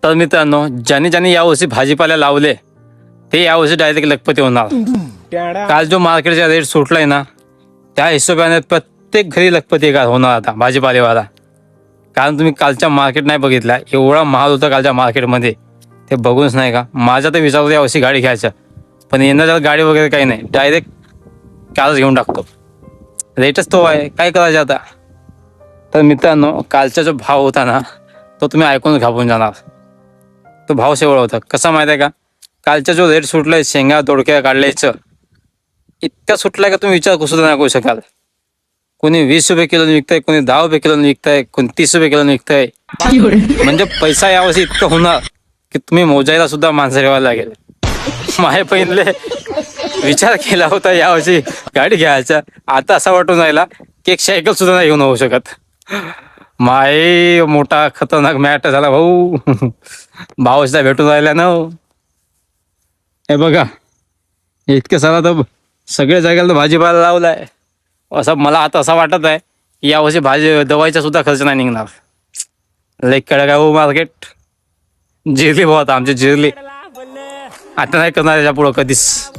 तर मित्रांनो, ज्यांनी ज्यांनी यावर्षी भाजीपाला लावले ते यावर्षी डायरेक्ट लखपती होणार. काल जो मार्केटचा रेट सुटलाय ना, त्या हिशोबाने प्रत्येक घरी लखपती होणार आता भाजीपालेवाला. कारण तुम्ही कालच्या मार्केट नाही बघितला, एवढा महाग होता कालच्या मार्केटमध्ये, ते बघूनच नाही का माझा तर विचार होता यावर्षी गाडी घ्यायचा. पण येणार गाडी वगैरे काही नाही, डायरेक्ट कारच घेऊन टाकतो. रेटच तो आहे, काय करायचं आता. तर मित्रांनो, कालचा जो भाव होता ना, तो तुम्ही ऐकून घाबरून जाणार. तो भाव शेवळ होता. कसा माहिती आहे का, कालचा जो रेट सुटलाय शेंगा दोडक्या काढल्याचं, इतका सुटलाय का तुम्ही विचार सुद्धा नाही करू शकाल. कोणी 20 रुपये किलो विकताय, कोणी 10 रुपये किलो विकताय, कोणी 30 रुपये किलो विकताय. म्हणजे पैसा यावर्षी इतकं होणार की तुम्ही मोजायला सुद्धा माणसं ठेवायला लागेल. माझ्या पहिले विचार केला होता यावर्षी गाडी घ्यायचा, आता असं वाटून राहिला की एक सायकल सुद्धा नाही घेऊन होऊ शकत. माय मोठा खतरनाक मॅट झाला भाऊ. भाव सुद्धा भेटून राहिला ना. हे बघा, इतकं सारा तर सगळ्या जागेला तर भाजीपाला लावलाय. असं मला आता असं वाटत आहे की यावर्षी दवाईचा सुद्धा खर्च नाही निघणार. लई कडक आहे हो मार्केट. जिरली भाऊ आता आमची, जिरली. आता नाही करणार याच्या पुढं कधीच.